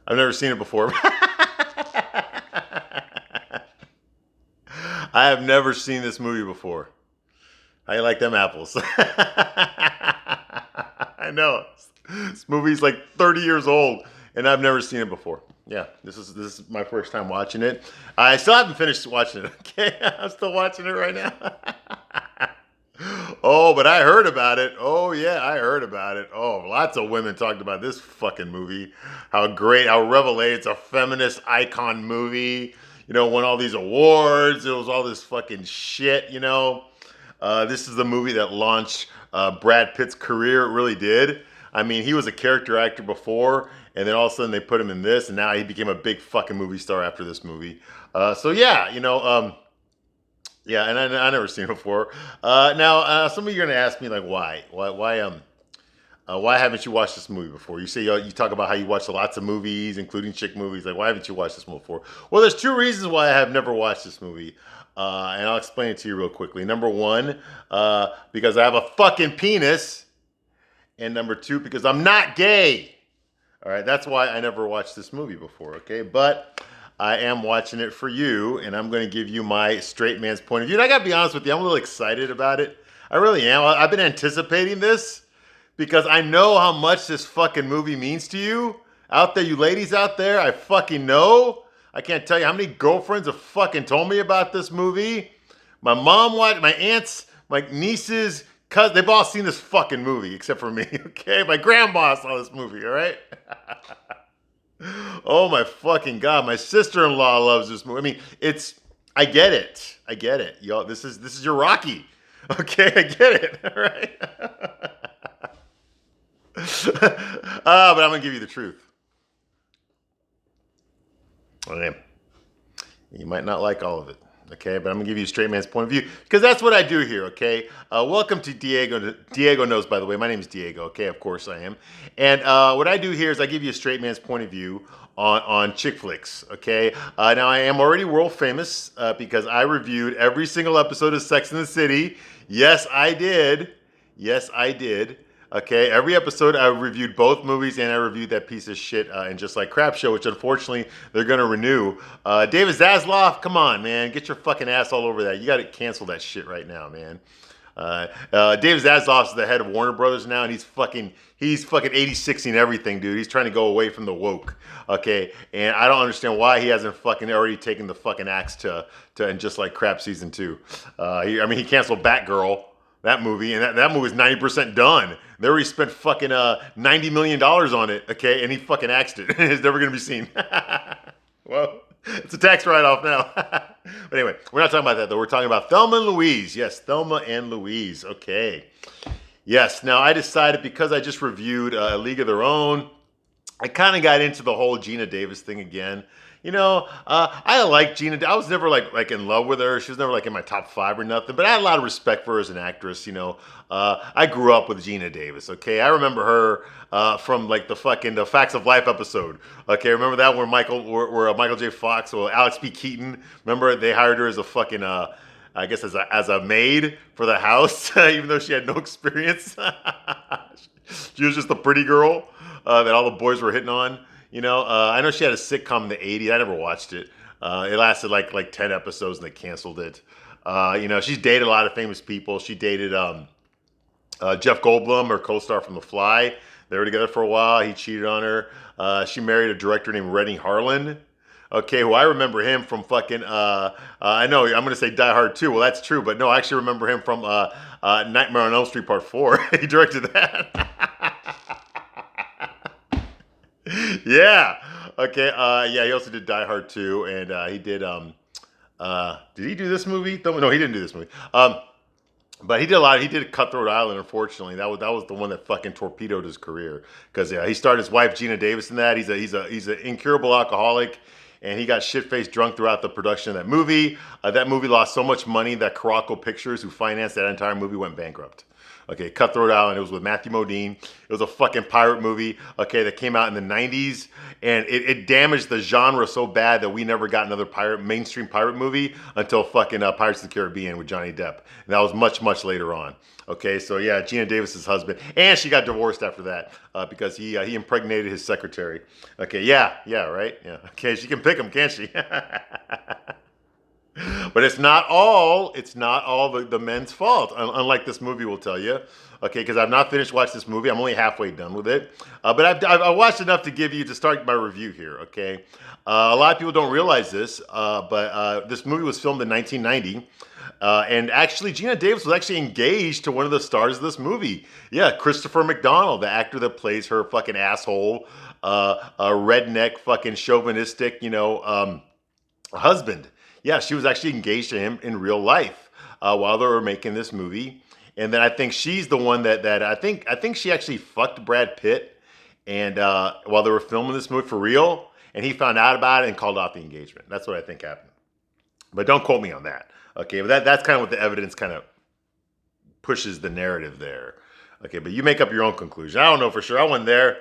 I've never seen it before. I have never seen this movie before. How you like them apples? I know. This movie's like 30 years old, and I've never seen it before. Yeah, this is my first time watching it. I still haven't finished watching it. Okay, I'm still watching it right now. Oh, but I heard about it. Oh yeah, I heard about it. Oh, lots of women talked about this fucking movie. How great, how revelate. It's a feminist icon movie. Won all these awards. It was all this fucking shit. This is the movie that launched Brad Pitt's career. It really did. I mean, he was a character actor before, and then all of a sudden they put him in this, and now he became a big fucking movie star after this movie. So yeah, yeah, and I never seen it before. Now, some of you are gonna ask me like, why haven't you watched this movie before? You say you talk about how you watch lots of movies, including chick movies. Like, why haven't you watched this movie before? Well, there's two reasons why I have never watched this movie, and I'll explain it to you real quickly. Number one, because I have a fucking penis, and number two, because I'm not gay. All right, that's why I never watched this movie before. Okay, but I am watching it for you, and I'm going to give you my straight man's point of view. And I got to be honest with you, I'm a little excited about it. I really am. I've been anticipating this because I know how much this fucking movie means to you out there, you ladies out there. I fucking know. I can't tell you how many girlfriends have fucking told me about this movie. My mom watched, my aunts, my nieces, cousins, they've all seen this fucking movie except for me, okay? My grandma saw this movie, all right? Oh my fucking God, my sister-in-law loves this movie. I mean, I get it. I get it. Y'all, this is your Rocky. Okay, I get it, all right? But I'm gonna give you the truth. Okay. You might not like all of it, okay? But I'm gonna give you a straight man's point of view because that's what I do here, okay? Welcome to Diego. Diego knows, by the way. My name is Diego, okay? Of course I am. And what I do here is I give you a straight man's point of view on chick flicks, okay? Now I am already world famous because I reviewed every single episode of Sex and the City. Yes, I did. Yes, I did. Okay, every episode I reviewed both movies and I reviewed that piece of shit and Just Like Crap show, which unfortunately they're gonna renew. David Zaslav, come on, man, get your fucking ass all over that. You gotta cancel that shit right now, man. David Zaslav is the head of Warner Brothers now, and he's fucking 86ing everything, dude. He's trying to go away from the woke, okay? And I don't understand why he hasn't fucking already taken the fucking axe to and Just Like Crap season 2. He canceled Batgirl. That movie, and that movie is 90% done. They already spent fucking $90 million on it, okay? And he fucking axed it. It's never gonna be seen. Well, it's a tax write-off now. But anyway, we're not talking about that though. We're talking about Thelma and Louise. Yes, Thelma and Louise. Okay. Yes, now I decided because I just reviewed A League of Their Own, I kind of got into the whole Gina Davis thing again. I like Gina. I was never like in love with her. She was never like in my top 5 or nothing. But I had a lot of respect for her as an actress. I grew up with Gina Davis. Okay, I remember her from like the Facts of Life episode. Okay, remember that where Michael J. Fox or Alex P. Keaton? Remember they hired her as a fucking I guess as a maid for the house, even though she had no experience. She was just a pretty girl that all the boys were hitting on. I know she had a sitcom in the 80s. I never watched it. It lasted like 10 episodes and they canceled it. She's dated a lot of famous people. She dated Jeff Goldblum, her co-star from The Fly. They were together for a while. He cheated on her. She married a director named Rennie Harlan. Okay, who I remember him from fucking, I know, I'm going to say Die Hard 2. Well, that's true, but no, I actually remember him from Nightmare on Elm Street Part 4. He directed that. Yeah. Okay. Yeah. He also did Die Hard 2, and he did. Did he do this movie? No, he didn't do this movie. But he did a lot. He did Cutthroat Island. Unfortunately, that was the one that fucking torpedoed his career because he started his wife Gina Davis in that. He's an incurable alcoholic, and he got shit-faced drunk throughout the production of that movie. That movie lost so much money that Caraco Pictures, who financed that entire movie, went bankrupt. Okay, Cutthroat Island. It was with Matthew Modine. It was a fucking pirate movie. Okay, that came out in the '90s, and it damaged the genre so bad that we never got another mainstream pirate movie until fucking Pirates of the Caribbean with Johnny Depp, and that was much later on. Okay, so yeah, Gina Davis's husband, and she got divorced after that because he impregnated his secretary. Okay, yeah, right, yeah. Okay, she can pick him, can't she? But it's not all the men's fault, unlike this movie will tell you. Okay, because I've not finished watching this movie. I'm only halfway done with it. But I've watched enough to start my review here, okay? A lot of people don't realize this, but this movie was filmed in 1990. And actually, Gina Davis was actually engaged to one of the stars of this movie. Yeah, Christopher McDonald, the actor that plays her fucking asshole, redneck, fucking chauvinistic, husband. Yeah, she was actually engaged to him in real life while they were making this movie. And then I think she's the one that I think she actually fucked Brad Pitt, and while they were filming this movie for real, and he found out about it and called off the engagement. That's what I think happened. But don't quote me on that. Okay, but that's kind of what the evidence kind of pushes the narrative there. Okay, but you make up your own conclusion. I don't know for sure. I wasn't there.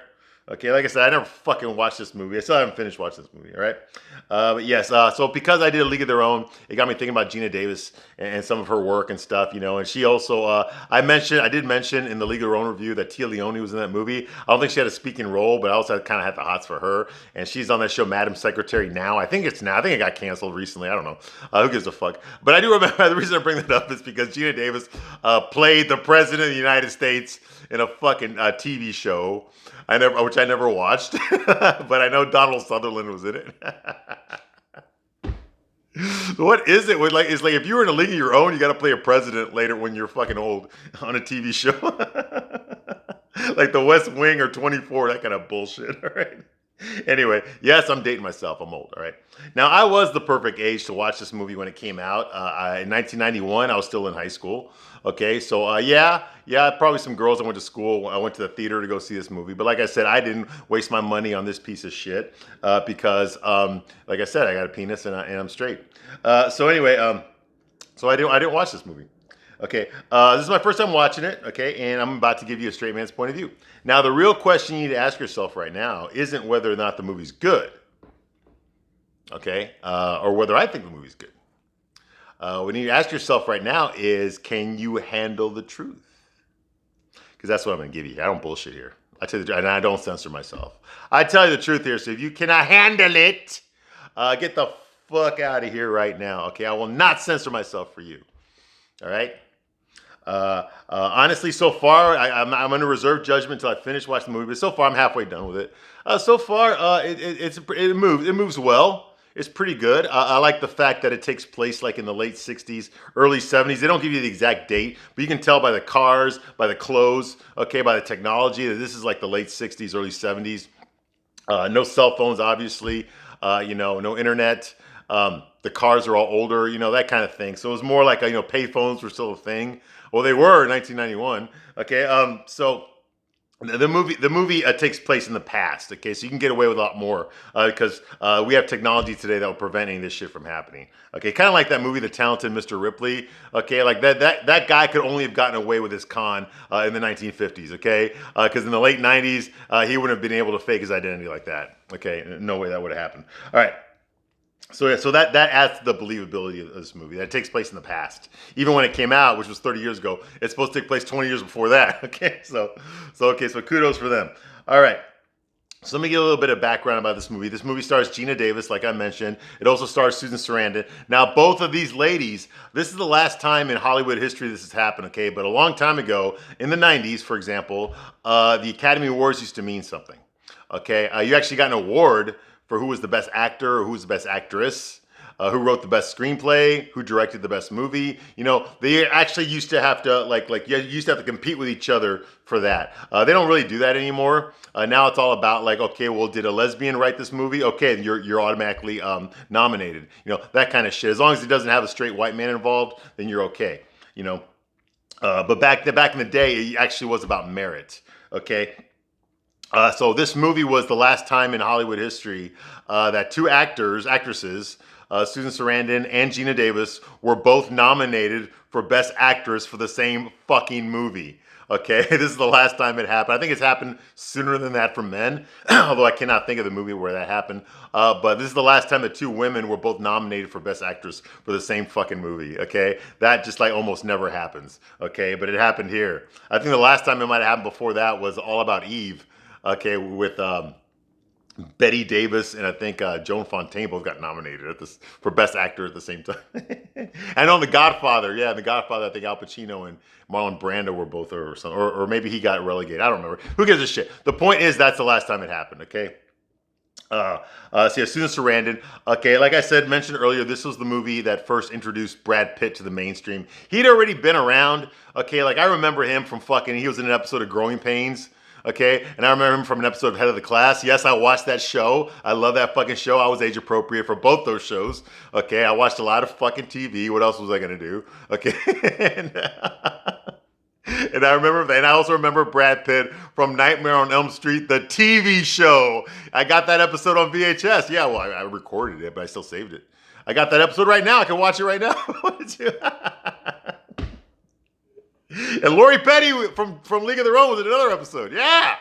Okay, like I said, I never fucking watched this movie. I still haven't finished watching this movie, all right? But yes, so because I did A League of Their Own, it got me thinking about Gina Davis and some of her work and stuff, and she also, I did mention in the League of Their Own review that Tia Leone was in that movie. I don't think she had a speaking role, but I also kind of had the hots for her, and she's on that show, Madam Secretary Now. I think it got canceled recently. I don't know. Who gives a fuck? But I do remember, the reason I bring that up is because Gina Davis played the President of the United States in a fucking TV show. Which I never watched, but I know Donald Sutherland was in it. What is it? It's like if you were in A League of Your Own, you got to play a president later when you're fucking old on a TV show, like The West Wing or 24, that kind of bullshit. All right. Anyway, yes, I'm dating myself. I'm old. All right. Now, I was the perfect age to watch this movie when it came out. In 1991, I was still in high school. Okay, so yeah, probably some girls I went to school. I went to the theater to go see this movie. But like I said, I didn't waste my money on this piece of shit because, like I said, I got a penis and I'm straight. So anyway, so I didn't watch this movie. Okay, this is my first time watching it, okay, and I'm about to give you a straight man's point of view. Now, the real question you need to ask yourself right now isn't whether or not the movie's good, okay, or whether I think the movie's good. What you need to ask yourself right now is, can you handle the truth? Because that's what I'm going to give you. I don't bullshit here. I tell you the truth, and I don't censor myself. I tell you the truth here, so if you cannot handle it, get the fuck out of here right now, okay? I will not censor myself for you, all right? Honestly, so far, I'm under reserve judgment until I finish watching the movie, but so far I'm halfway done with it. So far, it moves well. It's pretty good. I like the fact that it takes place like in the late 60s, early 70s. They don't give you the exact date, but you can tell by the cars, by the clothes, okay, by the technology that this is like the late 60s, early 70s. No cell phones, obviously. No internet. The cars are all older, that kind of thing. So it was more like, pay phones were still a thing. Well, they were in 1991. Okay, so the movie takes place in the past. Okay, so you can get away with a lot more because we have technology today that will prevent any of this shit from happening. Okay, kind of like that movie, The Talented Mr. Ripley. Okay, like that guy could only have gotten away with his con in the 1950s. Okay, because in the late 90s he wouldn't have been able to fake his identity like that. Okay, no way that would have happened. All right. So that adds to the believability of this movie. That takes place in the past. Even when it came out, which was 30 years ago, it's supposed to take place 20 years before that. Okay, so kudos for them. All right. So let me give a little bit of background about this movie. This movie stars Gina Davis, like I mentioned. It also stars Susan Sarandon. Now, both of these ladies, this is the last time in Hollywood history this has happened, okay? But a long time ago, in the 90s, for example, the Academy Awards used to mean something, okay? You actually got an award for who was the best actor or who was the best actress, who wrote the best screenplay, who directed the best movie. They actually used to have to you used to have to compete with each other for that. They don't really do that anymore. Now it's all about okay, well, did a lesbian write this movie? Okay, you're automatically nominated. That kind of shit. As long as it doesn't have a straight white man involved, then you're okay. But back in the day, it actually was about merit. Okay. So this movie was the last time in Hollywood history that two actresses, Susan Sarandon and Gina Davis were both nominated for Best Actress for the same fucking movie. Okay, this is the last time it happened. I think it's happened sooner than that for men, although I cannot think of the movie where that happened. But this is the last time that two women were both nominated for Best Actress for the same fucking movie. Okay, that just like almost never happens. Okay, but it happened here. I think the last time it might have happened before that was All About Eve. Okay, with Betty Davis and I think Joan Fontaine both got nominated at this for Best Actor at the same time. And on The Godfather, yeah, The Godfather, I think Al Pacino and Marlon Brando were both, or something, or maybe he got relegated. I don't remember. Who gives a shit? The point is that's the last time it happened. Okay. So yeah, Susan Sarandon. Okay, like I said, mentioned earlier, this was the movie that first introduced Brad Pitt to the mainstream. He'd already been around. Okay, like I remember him from fucking. He was in an episode of Growing Pains. Okay, and I remember him from an episode of Head of the Class. Yes, I watched that show. I love that fucking show. I was age appropriate for both those shows. Okay, I watched a lot of fucking TV. What else was I gonna do? Okay, and I remember, and I also remember Brad Pitt from Nightmare on Elm Street, the TV show. I got that episode on VHS. Yeah, well, I recorded it, but I still saved it. I got that episode right now. I can watch it right now. And Lori Petty from League of Their Own was in another episode. Yeah.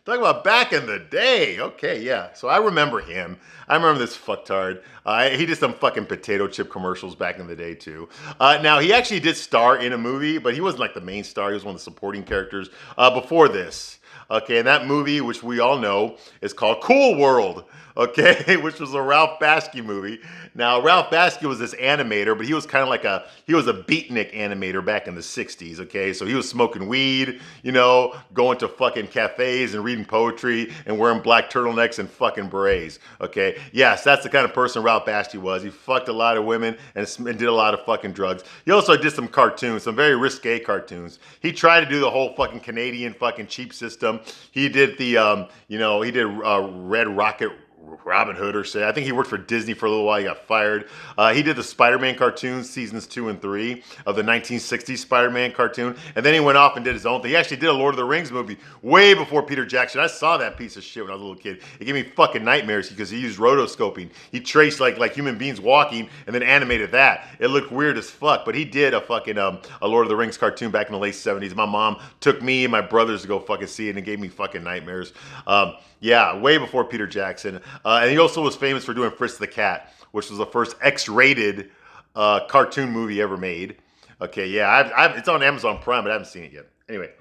Talking about back in the day. Okay, yeah. So I remember him. I remember this fucktard. He did some fucking potato chip commercials back in the day, too. Now, he actually did star in a movie, but he wasn't like the main star. He was one of the supporting characters before this. Okay, and that movie, which we all know, is called Cool World. Okay, which was a Ralph Bakshi movie. Now, Ralph Bakshi was this animator, but he was kind of like he was a beatnik animator back in the 60s, okay? So he was smoking weed, you know, going to fucking cafes and reading poetry and wearing black turtlenecks and fucking berets, okay? Yes, that's the kind of person Ralph Bakshi was. He fucked a lot of women and did a lot of fucking drugs. He also did some cartoons, some very risque cartoons. He tried to do the whole fucking Canadian fucking cheap system. He did the, he did Red Rocket Robin Hood or say. I think he worked for Disney for a little while. He got fired. He did the Spider-Man cartoons, seasons 2 and 3 of the 1960s Spider-Man cartoon. And then he went off and did his own thing. He actually did a Lord of the Rings movie way before Peter Jackson. I saw that piece of shit when I was a little kid. It gave me fucking nightmares because he used rotoscoping. He traced like human beings walking and then animated that. It looked weird as fuck. But he did a fucking a Lord of the Rings cartoon back in the late 70s. My mom took me and my brothers to go fucking see it and it gave me fucking nightmares. Yeah, way before Peter Jackson. And he also was famous for doing Fritz the Cat, which was the first X-rated cartoon movie ever made. Okay, yeah, it's on Amazon Prime, but I haven't seen it yet. Anyway,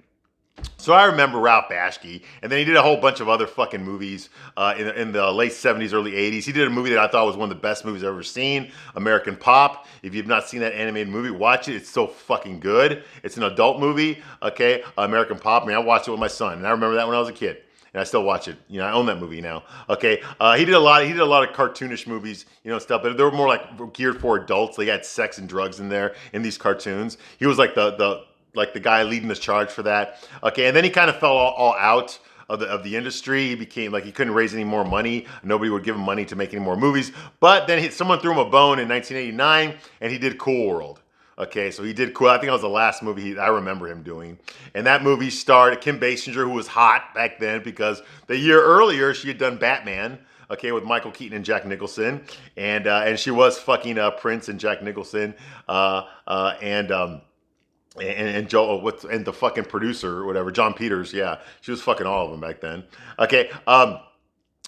so I remember Ralph Bakshi, and then he did a whole bunch of other fucking movies in the late 70s, early 80s. He did a movie that I thought was one of the best movies I've ever seen, American Pop. If you've not seen that animated movie, watch it. It's so fucking good. It's an adult movie, okay, American Pop. I mean, I watched it with my son, and I remember that when I was a kid. And I still watch it. You know, I own that movie now. Okay, he did a lot of cartoonish movies, you know, stuff. But they were more like geared for adults. They had sex and drugs in there in these cartoons. He was like the guy leading the charge for that. Okay, and then he kind of fell all out of the industry. He became like he couldn't raise any more money. Nobody would give him money to make any more movies. But then someone threw him a bone in 1989, and he did Cool World. Okay, so he did Cool. I think that was the last movie I remember him doing. And that movie starred Kim Basinger, who was hot back then because the year earlier she had done Batman, okay, with Michael Keaton and Jack Nicholson. And she was fucking Prince and Jack Nicholson and Joe, and the fucking producer or whatever, John Peters. Yeah, she was fucking all of them back then. Okay,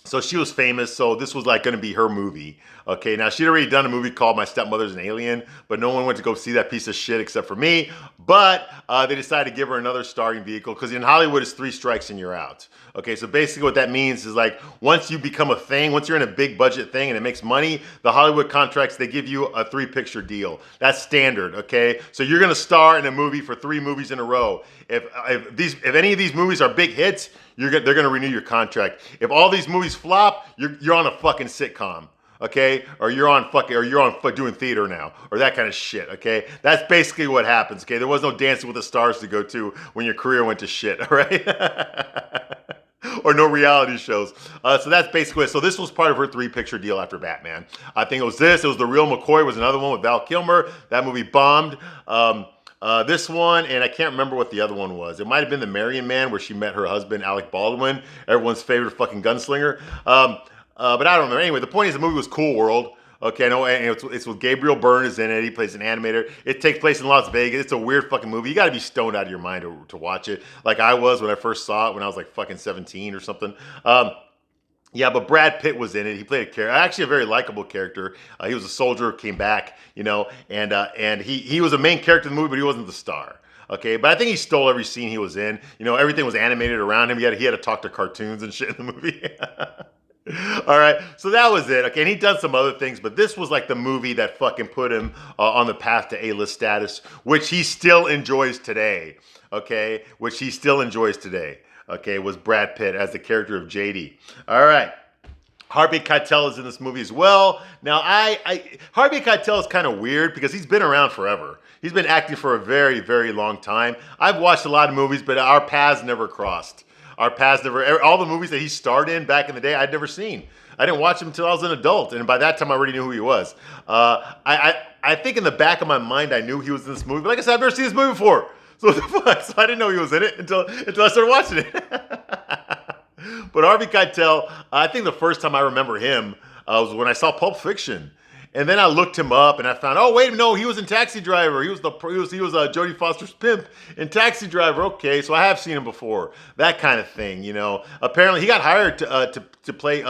so she was famous, so this was like going to be her movie. Okay, now she'd already done a movie called My Stepmother's an Alien, but no one went to go see that piece of shit except for me. But they decided to give her another starring vehicle because in Hollywood it's 3 strikes and you're out. Okay, so basically what that means is like once you become a thing, once you're in a big budget thing and it makes money, the Hollywood contracts, they give you a 3-picture deal. That's standard, okay? So you're going to star in a movie for 3 movies in a row. If any of these movies are big hits, they're going to renew your contract. If all these movies flop, you're on a fucking sitcom. Okay, or you're on doing theater now, or that kind of shit. Okay, that's basically what happens. Okay, there was no Dancing with the Stars to go to when your career went to shit. All right, or no reality shows. So that's basically it. So this was part of her 3-picture deal after Batman. I think it was this. It was The Real McCoy was another one with Val Kilmer. That movie bombed. This one, and I can't remember what the other one was. It might have been The Marion Man, where she met her husband, Alec Baldwin, everyone's favorite fucking gunslinger. But I don't remember. Anyway, the point is the movie was Cool World. Okay, I know, and it's with Gabriel Byrne is in it. He plays an animator. It takes place in Las Vegas. It's a weird fucking movie. You got to be stoned out of your mind to watch it, like I was when I first saw it when I was like fucking 17 or something. Yeah, but Brad Pitt was in it. He played a character, actually a very likable character. He was a soldier, came back, and he was a main character in the movie, but he wasn't the star. Okay, but I think he stole every scene he was in. Everything was animated around him. He had to talk to cartoons and shit in the movie. All right, so that was it. Okay, and he done some other things, but this was like the movie that fucking put him on the path to A-list status, which he still enjoys today. Okay, which he still enjoys today. Okay, was Brad Pitt as the character of JD. All right. Harvey Keitel is in this movie as well. Now, Harvey Keitel is kind of weird because he's been around forever. He's been acting for a very, very long time. I've watched a lot of movies, but our paths never crossed. All the movies that he starred in back in the day, I'd never seen. I didn't watch him until I was an adult, and by that time, I already knew who he was. I think in the back of my mind, I knew he was in this movie. But like I said, I've never seen this movie before. So what the fuck? So I didn't know he was in it until I started watching it. But Harvey Keitel, I think the first time I remember him was when I saw Pulp Fiction. And then I looked him up and I found, oh wait, no, he was in Taxi Driver. He was Jodie Foster's pimp in Taxi Driver. Okay, so I have seen him before. That kind of thing, Apparently, he got hired to play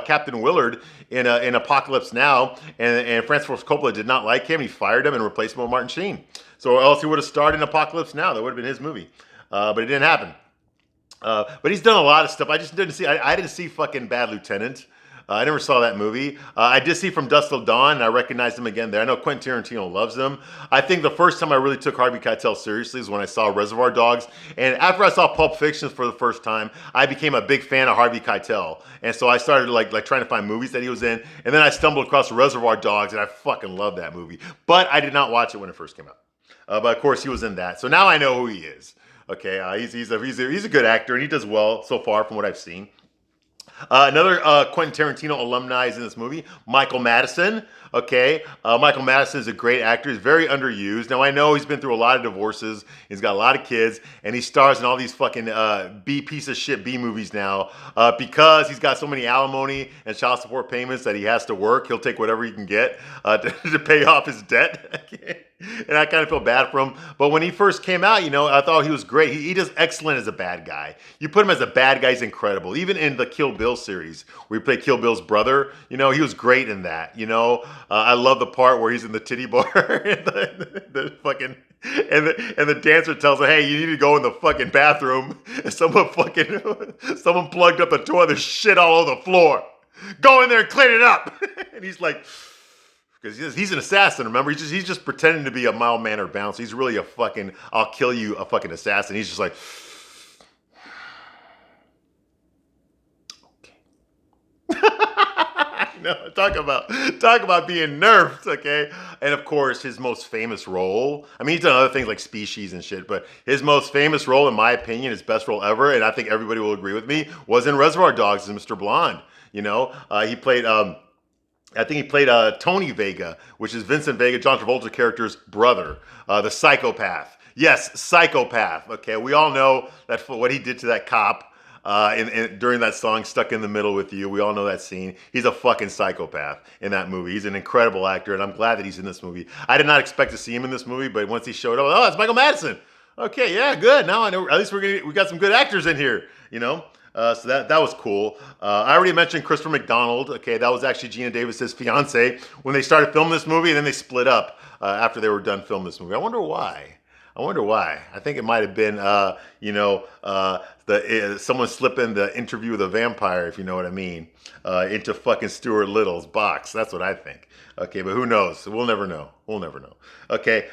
Captain Willard in Apocalypse Now, and Francis Ford Coppola did not like him. He fired him and replaced him with Martin Sheen. So else he would have starred in Apocalypse Now. That would have been his movie, but it didn't happen. But he's done a lot of stuff. I just didn't see. I didn't see fucking Bad Lieutenant. I never saw that movie. I did see From Dusk Till Dawn, and I recognized him again there. I know Quentin Tarantino loves him. I think the first time I really took Harvey Keitel seriously is when I saw Reservoir Dogs. And after I saw Pulp Fiction for the first time, I became a big fan of Harvey Keitel. And so I started like trying to find movies that he was in. And then I stumbled across Reservoir Dogs, and I fucking love that movie. But I did not watch it when it first came out. But of course, he was in that. So now I know who he is. Okay, he's a good actor, and he does well so far from what I've seen. Another Quentin Tarantino alumni is in this movie, Michael Madison. Okay, Michael Madison is a great actor. He's very underused. Now I know he's been through a lot of divorces. He's got a lot of kids, and he stars in all these fucking piece of shit B movies now because he's got so many alimony and child support payments that he has to work. He'll take whatever he can get to pay off his debt. And I kind of feel bad for him. But when he first came out, I thought he was great. He does excellent as a bad guy. You put him as a bad guy, he's incredible. Even in the Kill Bill series, where he played Kill Bill's brother, he was great in that. I love the part where he's in the titty bar and the fucking and the dancer tells him, "Hey, you need to go in the fucking bathroom." And someone plugged up the toilet. There's shit all over the floor. Go in there and clean it up. And he's like. Because he's an assassin, remember? He's just pretending to be a mild-mannered bouncer. He's really a fucking, I'll kill you, a fucking assassin. He's just like, okay. Talk about being nerfed, okay? And of course, his most famous role, I mean, he's done other things like Species and shit, but his most famous role, in my opinion, his best role ever, and I think everybody will agree with me, was in Reservoir Dogs as Mr. Blonde. He played... I think he played Tony Vega, which is Vincent Vega, John Travolta's character's brother, the psychopath. Yes, psychopath. Okay, we all know that what he did to that cop during that song, Stuck in the Middle with You. We all know that scene. He's a fucking psychopath in that movie. He's an incredible actor, and I'm glad that he's in this movie. I did not expect to see him in this movie, but once he showed up, oh, it's Michael Madison. Okay, yeah, good. Now I know. At least we got some good actors in here. So that was cool. I already mentioned Christopher McDonald. Okay, that was actually Gina Davis's fiance when they started filming this movie, and then they split up after they were done filming this movie. I wonder why. I think it might have been, someone slipping the Interview with a Vampire, if you know what I mean, into fucking Stuart Little's box. That's what I think. Okay, but who knows? We'll never know. Okay.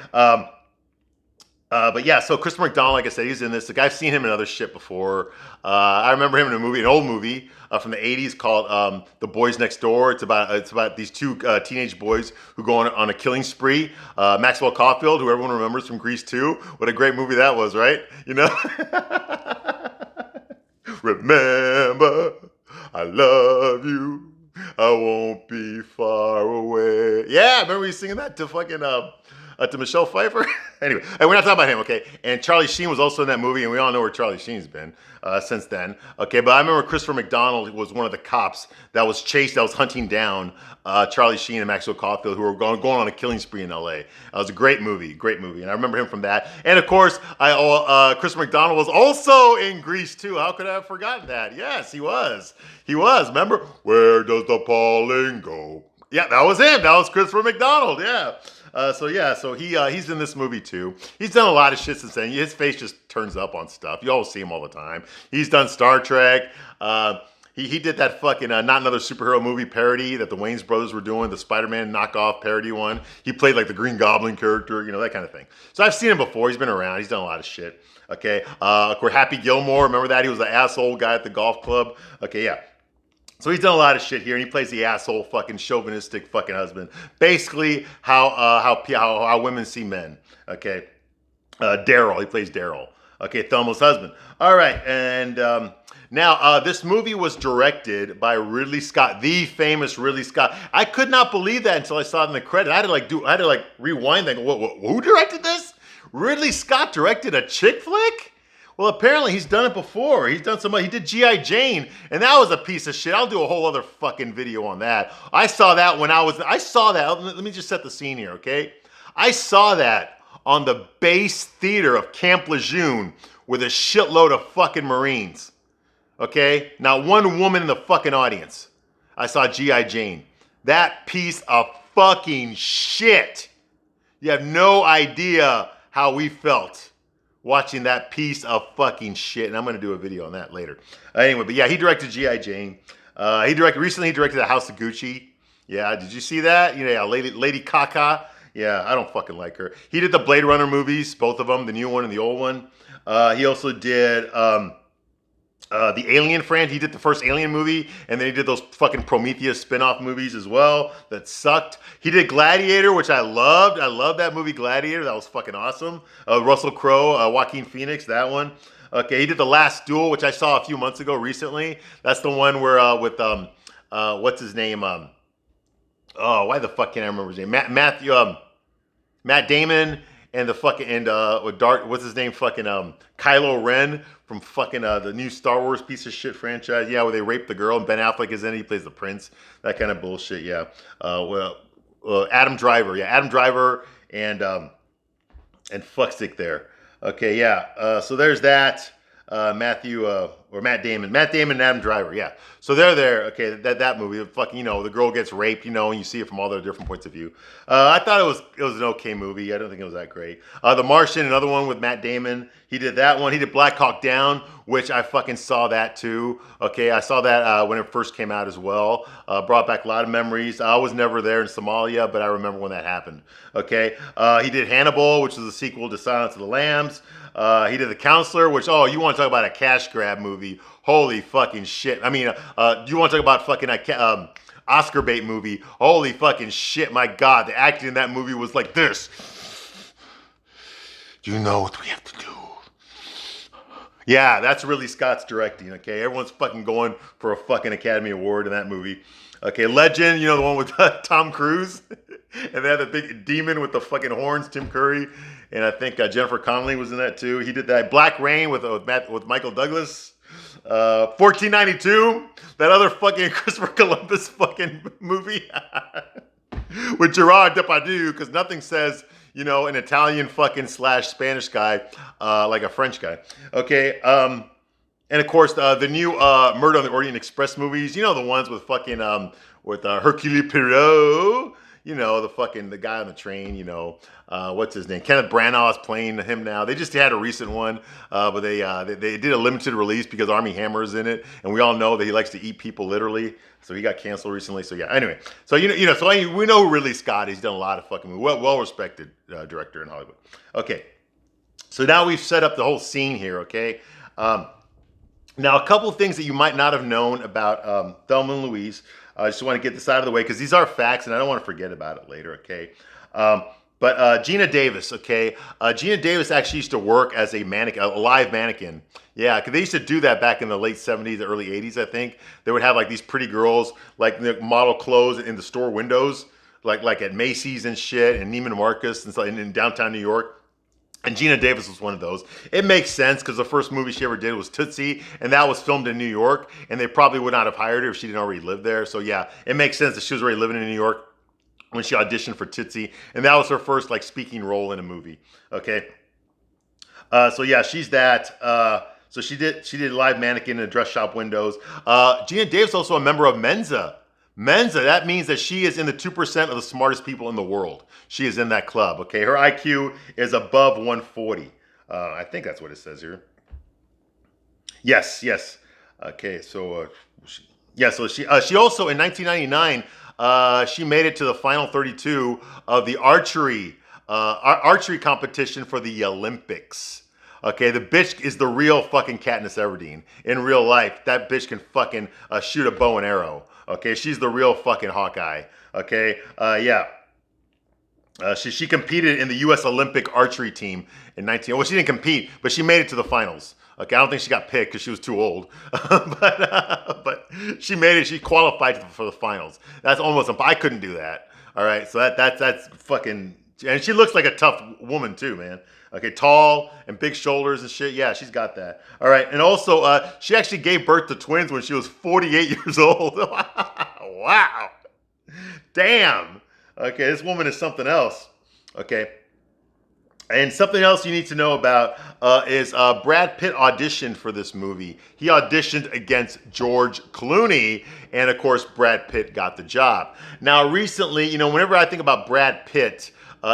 But yeah, so Christopher McDonald, like I said, he's in this. Like, I've seen him in other shit before. I remember him in an old movie from the 80s called The Boys Next Door. It's about these two teenage boys who go on a killing spree. Maxwell Caulfield, who everyone remembers from Grease 2. What a great movie that was, right? Remember, I love you. I won't be far away. Yeah, I remember you singing that to fucking... to Michelle Pfeiffer. Anyway, we're not talking about him, okay? And Charlie Sheen was also in that movie, and we all know where Charlie Sheen's been since then, okay? But I remember Christopher McDonald was one of the cops that was hunting down Charlie Sheen and Maxwell Caulfield, who were going on a killing spree in L.A. It was a great movie, and I remember him from that. And of course, Christopher McDonald was also in Grease too. How could I have forgotten that? Yes, he was. He was. Remember, where does the Pauline go? Yeah, that was him. That was Christopher McDonald. Yeah. So he's in this movie too. He's done a lot of shit since then. His face just turns up on stuff. You always see him all the time. He's done Star Trek. He did that fucking Not Another Superhero Movie parody that the Wayans brothers were doing, the Spider-Man knockoff parody one. He played like the Green Goblin character, that kind of thing. So I've seen him before. He's been around. He's done a lot of shit. Okay. Of course, Happy Gilmore. Remember that? He was the asshole guy at the golf club. Okay, yeah. So he's done a lot of shit here, and he plays the asshole, fucking chauvinistic fucking husband. Basically, how women see men. Okay, Daryl. He plays Daryl. Okay, Thelma's husband. All right, and now this movie was directed by Ridley Scott, the famous Ridley Scott. I could not believe that until I saw it in the credit. I had to rewind that. Who directed this? Ridley Scott directed a chick flick? Well, apparently he's done it before. He did G.I. Jane, and that was a piece of shit. I'll do a whole other fucking video on that. I saw that. Let me just set the scene here, okay? I saw that on the base theater of Camp Lejeune with a shitload of fucking Marines, okay? Not one woman in the fucking audience. I saw G.I. Jane. That piece of fucking shit. You have no idea how we felt watching that piece of fucking shit, and I'm going to do a video on that later. Anyway, but yeah, he directed G.I. Jane. Recently he directed The House of Gucci. Yeah, did you see that? Lady Kaka. Yeah, I don't fucking like her. He did the Blade Runner movies, both of them, the new one and the old one. He also did the Alien franchise. He did the first Alien movie, and then he did those fucking Prometheus spin-off movies as well that sucked. He did Gladiator, which I loved. I loved that movie, Gladiator. That was fucking awesome. Russell Crowe, Joaquin Phoenix, that one. Okay, he did The Last Duel, which I saw a few months ago recently. That's the one where with what's his name? Why the fuck can't I remember his name? Matt Damon and what's his name? Fucking Kylo Ren from fucking the new Star Wars piece of shit franchise. Yeah, where they rape the girl and Ben Affleck is in it. He plays the prince. That kind of bullshit. Yeah. Adam Driver. Yeah, Adam Driver and Fuckstick there. Okay, yeah. So there's that. Matt Damon and Adam Driver, yeah. So they're there. Okay, that movie, fucking, the girl gets raped, and you see it from all the different points of view. I thought it was an okay movie. I don't think it was that great. The Martian, another one with Matt Damon. He did that one. He did Black Hawk Down, which I fucking saw that too. Okay, I saw that when it first came out as well. Brought back a lot of memories. I was never there in Somalia, but I remember when that happened. Okay, he did Hannibal, which is a sequel to Silence of the Lambs. He did The Counselor, which, you want to talk about a cash grab movie. Holy fucking shit. I mean, you want to talk about fucking Oscar bait movie. Holy fucking shit, my God. The acting in that movie was like this. You know what we have to do. Yeah, that's Ridley Scott's directing, okay? Everyone's fucking going for a fucking Academy Award in that movie. Okay, Legend, the one with Tom Cruise. And they had the big demon with the fucking horns, Tim Curry. And I think Jennifer Connelly was in that too. He did that. Black Rain with Michael Douglas. 1492, that other fucking Christopher Columbus fucking movie with Gerard Depardieu, because nothing says, an Italian fucking / Spanish guy like a French guy. Okay, and of course the new Murder on the Orient Express movies. The ones with fucking Hercule Poirot. The guy on the train, what's his name? Kenneth Branagh is playing him now. They just had a recent one, but they did a limited release because Armie Hammer is in it, and we all know that he likes to eat people literally. So he got canceled recently. So yeah, anyway. So we know Ridley Scott. He's done a lot of fucking movies. Well respected director in Hollywood. Okay, so now we've set up the whole scene here. Okay, now a couple of things that you might not have known about Thelma and Louise. I just want to get this out of the way because these are facts and I don't want to forget about it later, okay? But Gina Davis, okay? Gina Davis actually used to work as a live mannequin. Yeah, because they used to do that back in the late 70s, early 80s, I think. They would have like these pretty girls, like model clothes in the store windows. like at Macy's and shit, and Neiman Marcus and so in downtown New York. And Gina Davis was one of those. It makes sense because the first movie she ever did was Tootsie, and that was filmed in New York, and they probably would not have hired her if she didn't already live there. So yeah, it makes sense that she was already living in New York when she auditioned for Tootsie, and that was her first like speaking role in a movie. Okay, so yeah, she's that. So she did live mannequin in dress shop windows. Gina Davis also a member of Mensa. Mensa, that means that she is in the 2% of the smartest people in the world. She is in that club, okay? Her IQ is above 140. I think that's what it says here. Yes, yes. Okay, so she also in 1999 she made it to the final 32 of the archery competition for the Olympics. Okay, the bitch is the real fucking Katniss Everdeen in real life. That bitch can fucking shoot a bow and arrow. Okay, she's the real fucking Hawkeye. Okay, yeah. She competed in the U.S. Olympic archery team in 19. Well, she didn't compete, but she made it to the finals. Okay, I don't think she got picked because she was too old, but she made it. She qualified for the finals. That's almost. I couldn't do that. All right, so that's fucking. And she looks like a tough woman too, man. Okay, tall and big shoulders and shit. Yeah, she's got that. All right, and also she actually gave birth to twins when she was 48 years old. Wow, damn. Okay, this woman is something else. Okay. And something else you need to know about is Brad Pitt auditioned for this movie. He auditioned against George Clooney, and of course, Brad Pitt got the job. Now, recently, whenever I think about Brad Pitt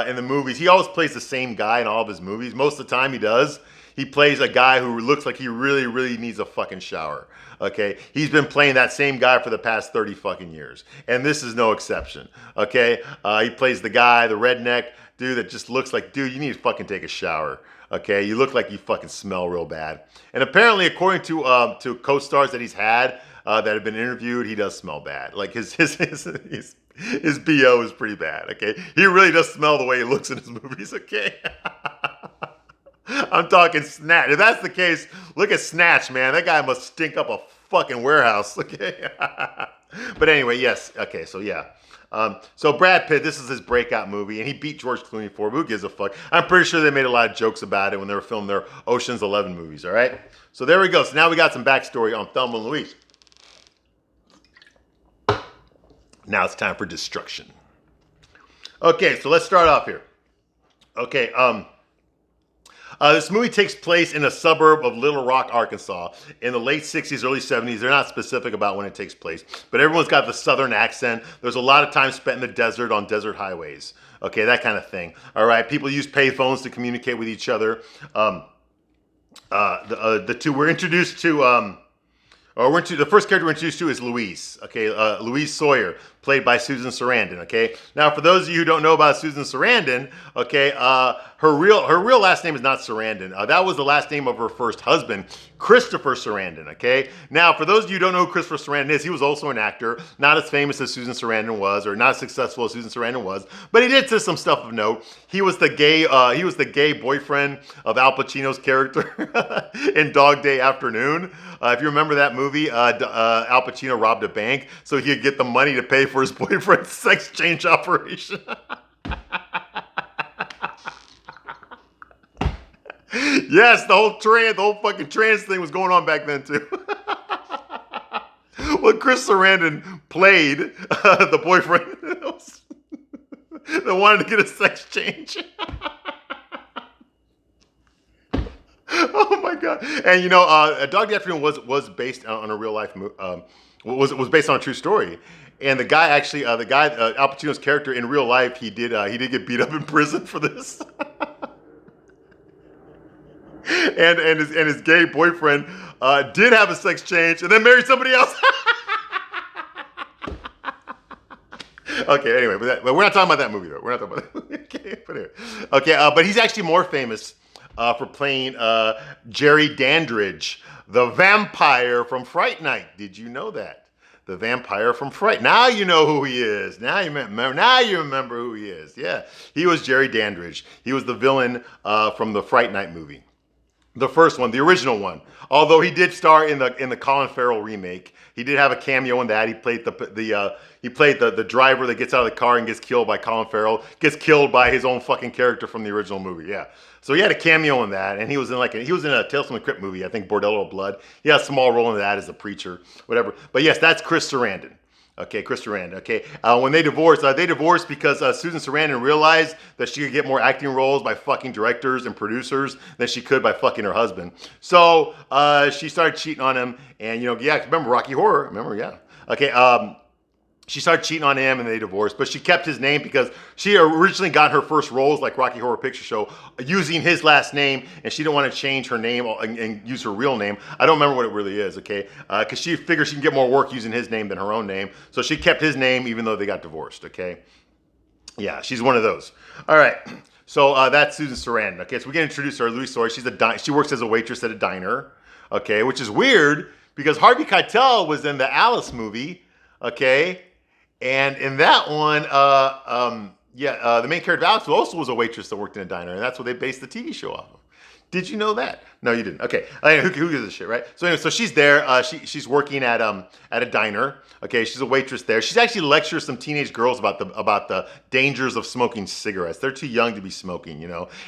in the movies, he always plays the same guy in all of his movies. Most of the time, he does. He plays a guy who looks like he really, really needs a fucking shower. Okay, he's been playing that same guy for the past 30 fucking years, and this is no exception. Okay, he plays the guy, the redneck dude that just looks like, dude, you need to fucking take a shower. Okay, you look like you fucking smell real bad. And apparently, according to co-stars that he's had that have been interviewed, he does smell bad. Like his BO is pretty bad. Okay, he really does smell the way he looks in his movies. Okay. I'm talking Snatch. If that's the case, look at Snatch, man. That guy must stink up a fucking warehouse. Okay. But anyway, yes. Okay, so yeah. So Brad Pitt, this is his breakout movie, and he beat George Clooney for it. Who gives a fuck? I'm pretty sure they made a lot of jokes about it when they were filming their Ocean's 11 movies, all right? So there we go. So now we got some backstory on Thelma and Louise. Now it's time for destruction. Okay, so let's start off here. Okay, this movie takes place in a suburb of Little Rock, Arkansas in the late 60s, early 70s. They're not specific about when it takes place, but everyone's got the southern accent. There's a lot of time spent in the desert on desert highways. Okay, that kind of thing. All right, people use payphones to communicate with each other. The two we're introduced to. The first character we're introduced to is Louise. Okay, Louise Sawyer, played by Susan Sarandon. Okay, now for those of you who don't know about Susan Sarandon, okay, her real last name is not Sarandon. That was the last name of her first husband, Christopher Sarandon. Okay, now for those of you who don't know who Christopher Sarandon is, he was also an actor, not as famous as Susan Sarandon was, or not as successful as Susan Sarandon was, but he did some stuff of note. He was the gay boyfriend of Al Pacino's character in Dog Day Afternoon. If you remember that movie, Al Pacino robbed a bank so he could get the money to pay for his boyfriend's sex change operation. Yes, the whole fucking trans thing was going on back then too. Well, Chris Sarandon played the boyfriend that wanted to get a sex change. Oh my god! And Dog Day Afternoon was based on a real life was based on a true story. And the guy actually, Al Pacino's character in real life, he did get beat up in prison for this. and his gay boyfriend did have a sex change and then married somebody else. Okay, anyway, but we're not talking about that movie though. We're not talking about that movie. Okay, but anyway. Okay, but he's actually more famous for playing Jerry Dandridge, the vampire from Fright Night. Did you know that? The vampire from Fright. Now you know who he is. Now you remember who he is. Yeah, he was Jerry Dandridge. He was the villain from the Fright Night movie. The first one, the original one. Although he did star in the Colin Farrell remake, he did have a cameo in that. He played the driver that gets out of the car and gets killed by Colin Farrell. Gets killed by his own fucking character from the original movie. Yeah. So he had a cameo in that, and he was in a Tales from the Crypt movie. I think Bordello of Blood. He had a small role in that as a preacher, whatever. But yes, that's Chris Sarandon. Okay, Chris Sarandon. Okay, when they divorced because Susan Sarandon realized that she could get more acting roles by fucking directors and producers than she could by fucking her husband. So she started cheating on him, and yeah, remember Rocky Horror? Remember, yeah. Okay, she started cheating on him and they divorced, but she kept his name because she originally got her first roles like Rocky Horror Picture Show using his last name, and she didn't want to change her name and use her real name. I don't remember what it really is, okay? Because she figured she can get more work using his name than her own name, so she kept his name even though they got divorced, okay? Yeah, she's one of those. All right, so that's Susan Sarandon, okay? So we get introduced to her, Louise Story. She works as a waitress at a diner, okay? Which is weird because Harvey Keitel was in the Alice movie, okay? And in that one, the main character Alex also was a waitress that worked in a diner, and that's what they based the TV show off of. Did you know that? No, you didn't. Okay, who gives a shit, right? So anyway, so she's there. She's working at a diner. Okay, she's a waitress there. She's actually lectures some teenage girls about the dangers of smoking cigarettes. They're too young to be smoking,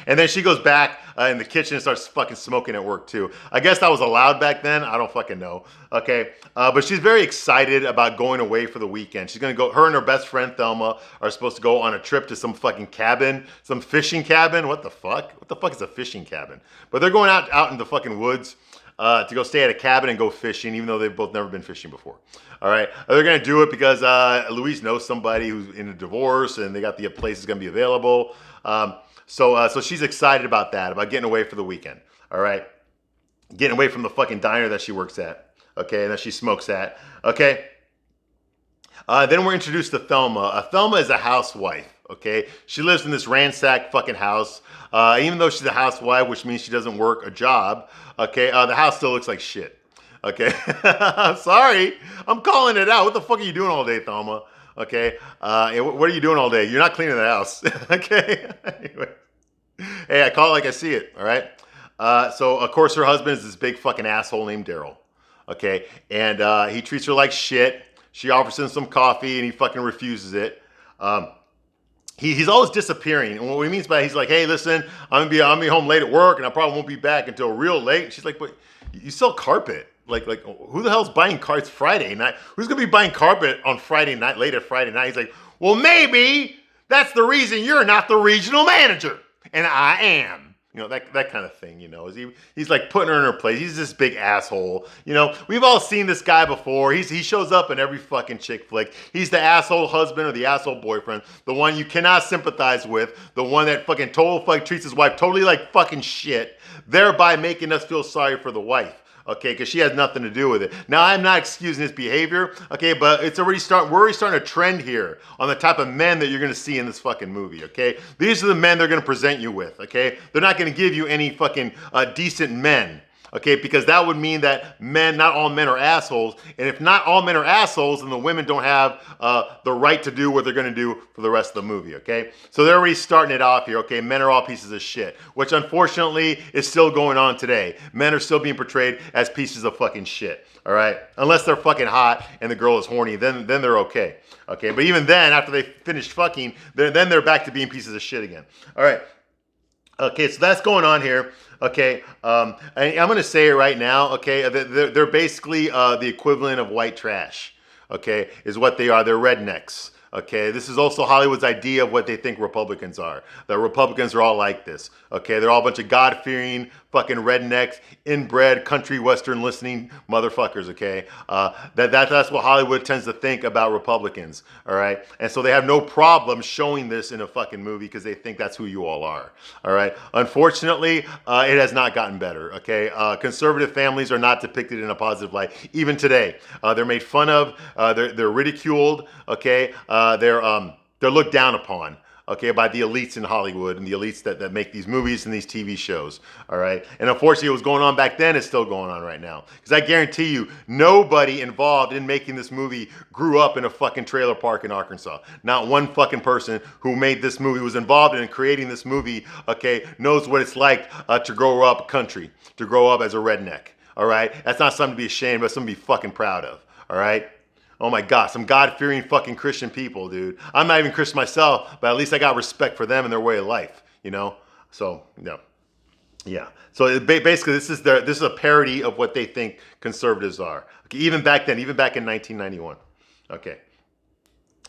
And then she goes back in the kitchen and starts fucking smoking at work too. I guess that was allowed back then. I don't fucking know. Okay, but she's very excited about going away for the weekend. She's gonna go. Her and her best friend Thelma are supposed to go on a trip to some fucking cabin, some fishing cabin. What the fuck? What the fuck is a fishing cabin? But they're going out in the fucking woods to go stay at a cabin and go fishing, even though they've both never been fishing before. All right, they're gonna do it because Louise knows somebody who's in a divorce, and they got the place is gonna be available. So she's excited about that, about getting away for the weekend. All right, getting away from the fucking diner that she works at. Okay, and that she smokes at. Okay. Then we're introduced to Thelma. Thelma is a housewife. Okay, she lives in this ransacked fucking house. Even though she's a housewife, which means she doesn't work a job. Okay, the house still looks like shit. Okay, sorry, I'm calling it out. What the fuck are you doing all day, Thelma? Okay, what are you doing all day? You're not cleaning the house. Okay, anyway. Hey, I call it like I see it. All right. So of course her husband is this big fucking asshole named Daryl. Okay, and he treats her like shit. She offers him some coffee, and he fucking refuses it. He's always disappearing, and what he means by that, he's like, "Hey, listen, I'm gonna be home late at work, and I probably won't be back until real late." And she's like, "But you sell carpet? Like who the hell's buying carpet Friday night? Who's gonna be buying carpet on Friday night, late at Friday night?" He's like, "Well, maybe that's the reason you're not the regional manager, and I am." That kind of thing, he's like putting her in her place. He's this big asshole. We've all seen this guy before. He shows up in every fucking chick flick. He's the asshole husband or the asshole boyfriend, the one you cannot sympathize with, the one that fucking treats his wife totally like fucking shit, thereby making us feel sorry for the wife. Okay, because she has nothing to do with it. Now, I'm not excusing his behavior, okay, but we're already starting a trend here on the type of men that you're going to see in this fucking movie, okay? These are the men they're going to present you with, okay? They're not going to give you any fucking decent men, okay? Because that would mean that not all men are assholes, and if not all men are assholes, then the women don't have the right to do what they're going to do for the rest of the movie, okay? So they're already starting it off here, okay? Men are all pieces of shit, which unfortunately is still going on today. Men are still being portrayed as pieces of fucking shit, all right? Unless they're fucking hot and the girl is horny, then they're okay, okay? But even then, after they finish fucking, then they're back to being pieces of shit again, all right? Okay, so that's going on here. Okay, I'm going to say it right now. Okay, they're basically the equivalent of white trash. Okay, is what they are. They're rednecks. Okay, this is also Hollywood's idea of what they think Republicans are. The Republicans are all like this. Okay, they're all a bunch of God-fearing, fucking rednecks, inbred, country western listening motherfuckers. Okay, that's what Hollywood tends to think about Republicans. All right, and so they have no problem showing this in a fucking movie because they think that's who you all are. All right, unfortunately, it has not gotten better. Okay, conservative families are not depicted in a positive light even today. They're made fun of. They're ridiculed. Okay. They're looked down upon. okay, by the elites in Hollywood and the elites that make these movies and these TV shows, all right? And unfortunately, what was going on back then is still going on right now. Because I guarantee you, nobody involved in making this movie grew up in a fucking trailer park in Arkansas. Not one fucking person who made this movie, was involved in creating this movie, okay, knows what it's like to grow up country, to grow up as a redneck, all right? That's not something to be ashamed of, something to be fucking proud of, all right? Oh my God, some God-fearing fucking Christian people, dude. I'm not even Christian myself, but at least I got respect for them and their way of life, you know? So, yeah. So basically, this is a parody of what they think conservatives are. Okay, even back then, even back in 1991. Okay.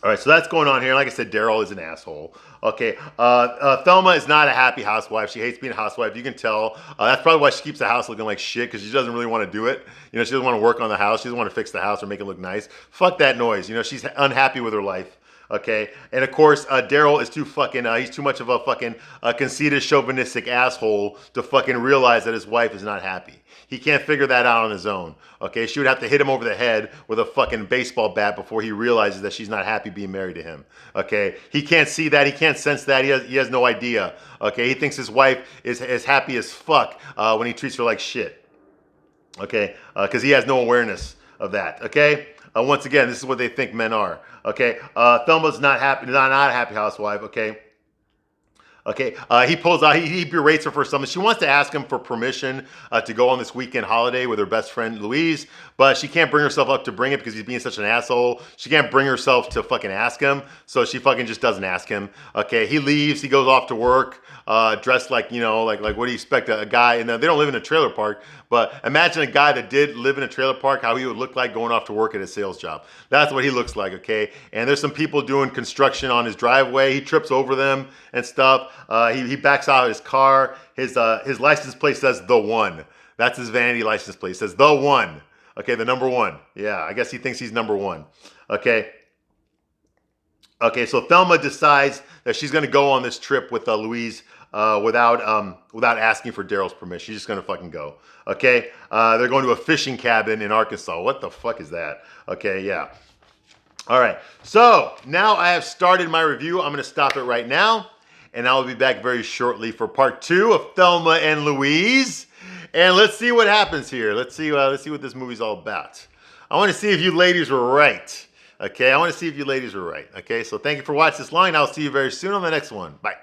All right, so that's going on here. Like I said, Daryl is an asshole. Okay, Thelma is not a happy housewife. She hates being a housewife. You can tell. That's probably why she keeps the house looking like shit, because she doesn't really want to do it. You know, she doesn't want to work on the house. She doesn't want to fix the house or make it look nice. Fuck that noise. You know, she's unhappy with her life. Okay, and of course, Daryl is too fucking, he's too much of a fucking conceited, chauvinistic asshole to fucking realize that his wife is not happy. He can't figure that out on his own. Okay, she would have to hit him over the head with a fucking baseball bat before he realizes that she's not happy being married to him. Okay, he can't see that, he can't sense that, he has no idea. Okay, he thinks his wife is as happy as fuck when he treats her like shit. Okay, because he has no awareness of that. Okay, once again, this is what they think men are. Okay, Thelma's not happy, not a happy housewife. Okay. Okay, he pulls out, he berates her for something. She wants to ask him for permission to go on this weekend holiday with her best friend Louise, but she can't bring herself up to bring it because he's being such an asshole. She can't bring herself to fucking ask him, so she fucking just doesn't ask him. Okay, he leaves, he goes off to work, dressed like, you know, like what do you expect a guy, and they don't live in a trailer park, but imagine a guy that did live in a trailer park, how he would look like going off to work at a sales job. That's what he looks like, okay? And there's some people doing construction on his driveway. He trips over them and stuff. He backs out of his car. His license plate says the one. That's his vanity license plate. It says the one. Okay, the number one. Yeah, I guess he thinks he's number one. Okay. Okay, so Thelma decides that she's going to go on this trip with Louise without asking for Daryl's permission. She's just going to fucking go. Okay, they're going to a fishing cabin in Arkansas. What the fuck is that? Okay, yeah. All right, so now I have started my review. I'm going to stop it right now, and I will be back very shortly for part 2 of Thelma and Louise. And let's see what happens here. Let's see what this movie's all about. I want to see if you ladies were right. Okay, I want to see if you ladies were right. Okay, so thank you for watching this long, and I'll see you very soon on the next one. Bye.